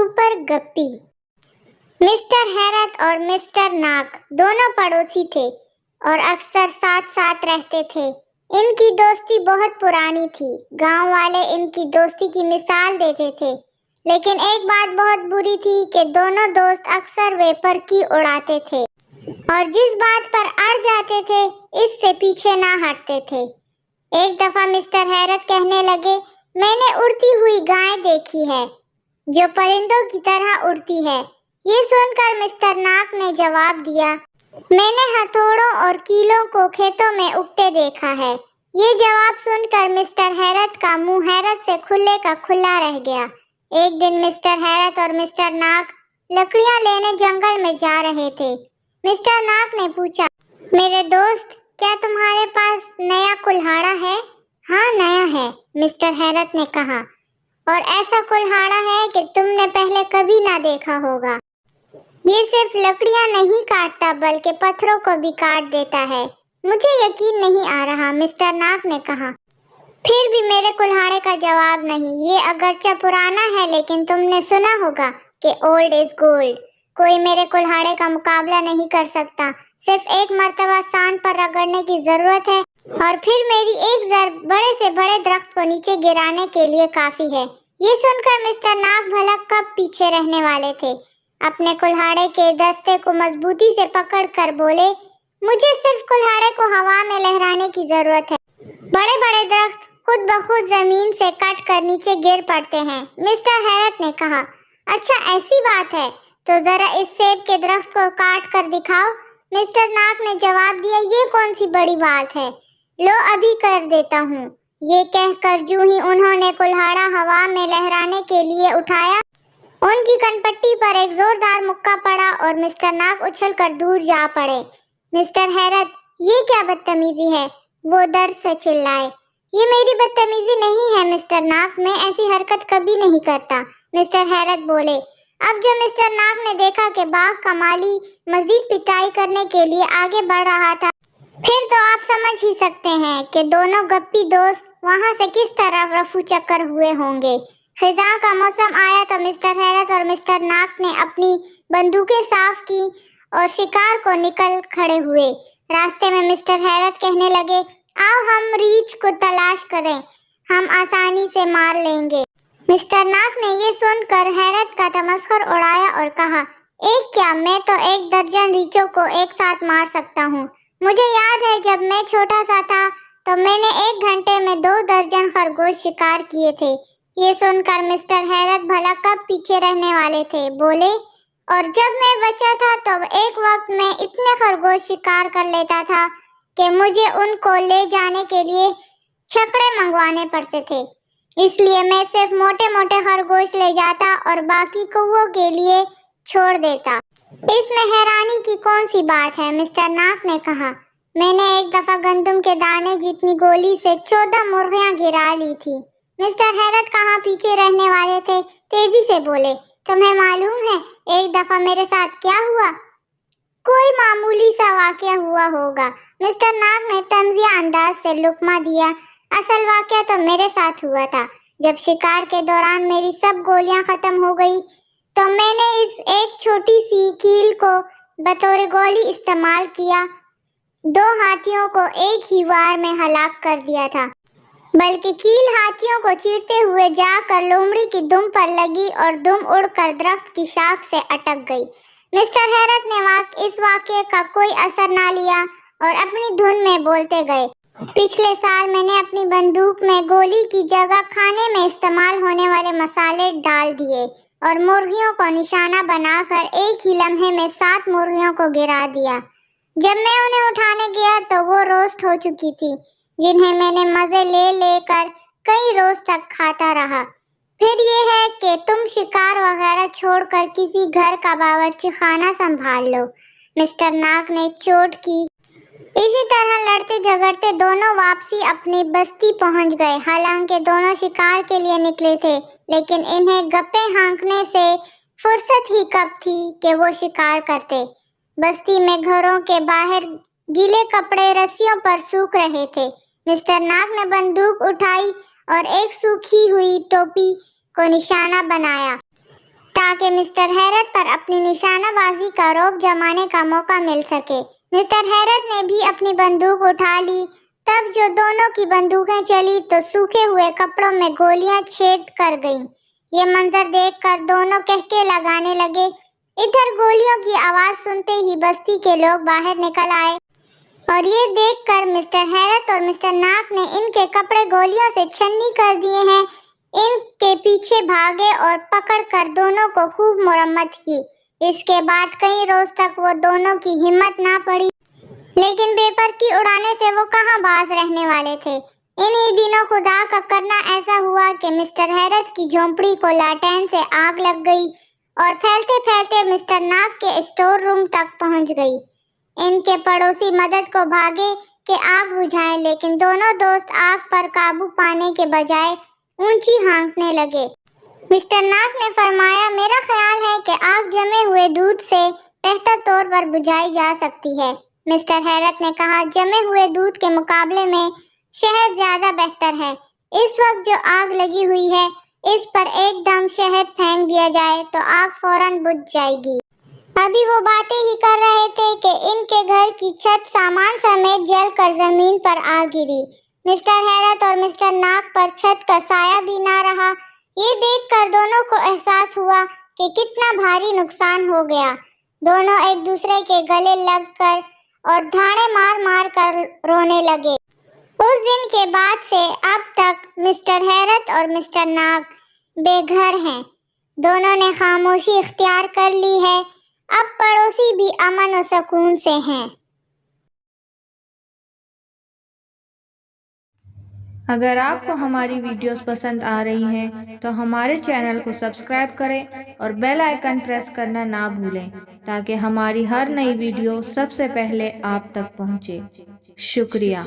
Super गप्पी। Mister हैरत और mister नाक दोनों पड़ोसी थे और अक्सर साथ साथ रहते थे। इनकी दोस्ती बहुत पुरानी थी। गांव वाले इनकी दोस्ती की मिसाल देते थे, लेकिन एक बात बहुत बुरी थी कि दोनों दोस्त अक्सर बेफर्की उड़ाते थे और जिस बात पर अड़ जाते थे इससे पीछे ना हटते थे। एक दफा मिस्टर हैरत कहने लगे, मैंने उड़ती हुई गाय देखी है जो परिंदों की तरह उड़ती है। ये सुनकर मिस्टर नाक ने जवाब दिया, मैंने हथौड़ों और कीलों को खेतों में उगते देखा है। ये जवाब सुनकर मिस्टर हैरत का मुंह हैरत से खुले का खुला रह गया। एक दिन मिस्टर हैरत और मिस्टर नाक लकड़ियां लेने जंगल में जा रहे थे। मिस्टर नाक ने पूछा, मेरे दोस्त, क्या तुम्हारे पास नया कुल्हाड़ा है? हाँ, नया है, मिस्टर हैरत ने कहा, और ऐसा कुल्हाड़ा है कि तुमने पहले कभी ना देखा होगा। ये सिर्फ लकड़ियां नहीं काटता बल्कि पत्थरों को भी काट देता है। मुझे यकीन नहीं आ रहा, मिस्टर नाक ने कहा। फिर भी मेरे कुल्हाड़े का जवाब नहीं। ये अगरचे पुराना है लेकिन तुमने सुना होगा कि ओल्ड इज गोल्ड। कोई मेरे कुल्हाड़े का मुकाबला नहीं कर सकता। सिर्फ एक मर्तबा सांड पर रगड़ने की जरूरत है और फिर मेरी एक ज़र्ब बड़े से बड़े दरख्त को नीचे गिराने के लिए काफी है। ये सुनकर मिस्टर नाक भला कब पीछे रहने वाले थे। अपने कुल्हाड़े के दस्ते को मजबूती से पकड़कर बोले, मुझे सिर्फ कुल्हाड़े को हवा में लहराने की जरूरत है। बड़े बड़े दरख्त खुद ब खुद जमीन से कट कर नीचे गिर पड़ते हैं। मिस्टर हैरत ने कहा, अच्छा ऐसी बात है, तो जरा इस सेब के दरख्त को काट कर दिखाओ। मिस्टर नाक ने जवाब दिया, ये कौन सी बड़ी बात है, लो अभी कर देता हूँ। ये कहकर जूं ही उन्होंने कुल्हाड़ा हवा में लहराने के लिए उठाया, उनकी कनपट्टी पर एक जोरदार मुक्का पड़ा और मिस्टर नाक उछलकर दूर जा पड़े। मिस्टर हैरत, ये क्या बदतमीजी है, वो दर्द से चिल्लाए। ये मेरी बदतमीजी नहीं है मिस्टर नाक, मैं ऐसी हरकत कभी नहीं करता, मिस्टर हैरत बोले। अब जब मिस्टर नाक ने देखा कि बाघ का माली मजीद पिटाई करने के लिए आगे बढ़ रहा था, फिर तो आप समझ ही सकते हैं कि दोनों गप्पी दोस्त वहां से किस तरह रफू चक्कर हुए होंगे। खिज़ां का मौसम आया तो मिस्टर हैरत और मिस्टर नाक ने अपनी बंदूकें साफ की और शिकार को निकल खड़े हुए। रास्ते में मिस्टर हैरत कहने लगे, आओ हम रीछ को तलाश करें, हम आसानी से मार लेंगे। मिस्टर नाक ने ये सुनकर हैरत का तमस्खुर उड़ाया और कहा, एक क्या, मैं तो 1 दर्जन रीछों को एक साथ मार सकता हूँ। मुझे याद है जब मैं छोटा सा था तो मैंने 1 घंटे में 2 दर्जन खरगोश शिकार किए थे। ये सुनकर मिस्टर हैरत भला कब पीछे रहने वाले थे, बोले, और जब मैं बच्चा था तो एक वक्त मैं इतने खरगोश शिकार कर लेता था कि मुझे उनको ले जाने के लिए छकड़े मंगवाने पड़ते थे। इसलिए मैं सिर्फ मोटे मोटे खरगोश ले जाता और बाकी कौवों के लिए छोड़ देता। इसमें हैरानी की कौन सी बात है, मिस्टर नाक ने कहा। मैंने एक दफा गंदम के दाने जितनी गोली से 14 मुर्गियां गिरा ली थी। मिस्टर हैरत कहाँ पीछे रहने वाले थे, तेजी से बोले, तुम्हें मालूम है एक दफा मेरे साथ क्या हुआ? कोई मामूली सा वाकया हुआ होगा, मिस्टर नाक ने तंजिया अंदाज से लुकमा दिया। असल वाकया तो मेरे साथ हुआ था। जब शिकार के दौरान मेरी सब गोलियां खत्म हो गई तो मैंने इस एक छोटी सी कील को बतौर गोली इस्तेमाल किया। 2 हाथियों को एक ही वार में हलाक कर दिया था, बल्कि कील हाथियों को चीरते हुए जाकर लोमड़ी की दुम पर लगी और दुम उड़कर दरख्त की शाख से अटक गई। मिस्टर हैरत ने इस वाकये का कोई असर ना लिया और अपनी धुन में बोलते गए, पिछले साल मैंने अपनी बंदूक में गोली की जगह खाने में इस्तेमाल होने वाले मसाले डाल दिए और मुर्गियों को निशाना बनाकर एक ही लम्हे में 7 मुर्गियों को गिरा दिया। जब मैं उन्हें उठाने गया तो वो रोस्ट हो चुकी थी, जिन्हें मैंने मजे ले लेकर कई रोज तक खाता रहा। फिर ये है कि तुम शिकार वगैरह छोड़कर किसी घर का बावर्ची खाना संभाल लो। मिस्टर नाक ने चोट की। इसी तरह लड़ते झगड़ते दोनों वापसी अपनी बस्ती पहुंच गए। हालांकि दोनों शिकार के लिए निकले थे, लेकिन इन्हें गप्पे हाँकने से फुर्सत ही कब थी कि वो शिकार करते। बस्ती में घरों के बाहर गीले कपड़े रस्सियों पर सूख रहे थे। मिस्टर नाक ने बंदूक उठाई और एक सूखी हुई टोपी को निशाना बनाया। تاکہ مسٹر حیرت پر اپنی نشانہ بازی کا رعب جمانے کا موقع مل سکے۔ مسٹر حیرت نے بھی اپنی بندوق اٹھا لی۔ تب جو دونوں کی بندوقیں چلی تو سوکھے ہوئے کپڑوں میں گولیاں چھید کر گئیں۔ یہ منظر دیکھ کر دونوں کہکے لگانے لگے۔ ادھر گولیوں کی آواز سنتے ہی بستی کے لوگ باہر نکل آئے اور یہ دیکھ کر مسٹر حیرت اور مسٹر ناک نے ان کے کپڑے گولیوں سے چھنی کر دیے ہیں، ان کے پیچھے بھاگے اور پکڑ کر دونوں کو خوب مرمت کی۔ اس کے بعد کئی روز تک وہ دونوں کی ہمت نہ پڑی، لیکن بے پر کی اڑانے سے وہ کہاں باز رہنے والے تھے۔ انہی دنوں خدا کا کرنا ایسا ہوا کہ مسٹر حیرت کی جھونپڑی کو لالٹین سے آگ لگ گئی اور پھیلتے پھیلتے مسٹر ناک کے اسٹور روم تک پہنچ گئی۔ ان کے پڑوسی مدد کو بھاگے کہ آگ بجھائیں، لیکن دونوں دوست آگ پر قابو پانے کے بجائے اونچی ہانکنے لگے۔ مسٹر ناک نے فرمایا، میرا خیال ہے کہ آگ جمے ہوئے دودھ سے بہتر طور پر بجھائی جا سکتی ہے۔ مسٹر حیرت نے کہا، جمے ہوئے دودھ کے مقابلے میں شہد زیادہ بہتر ہے۔ اس وقت جو آگ لگی ہوئی ہے، اس پر ایک دم شہد پھینک دیا جائے تو آگ فوراً بجھ جائے گی۔ ابھی وہ باتیں ہی کر رہے تھے کہ ان کے گھر کی چھت سامان سمیت جل کر زمین پر آ گری۔ مسٹر حیرت اور مسٹر ناک پر چھت کا سایہ بھی نہ رہا۔ یہ دیکھ کر دونوں کو احساس ہوا کہ کتنا بھاری نقصان ہو گیا۔ دونوں ایک دوسرے کے گلے لگ کر اور دھاڑے مار مار کر رونے لگے۔ اس دن کے بعد سے اب تک مسٹر حیرت اور مسٹر ناک بے گھر ہیں۔ دونوں نے خاموشی اختیار کر لی ہے۔ اب پڑوسی بھی امن و سکون سے ہیں۔ اگر آپ کو ہماری ویڈیوز پسند آ رہی ہیں تو ہمارے چینل کو سبسکرائب کریں اور بیل آئیکن پریس کرنا نہ بھولیں تاکہ ہماری ہر نئی ویڈیو سب سے پہلے آپ تک پہنچے۔ شکریہ۔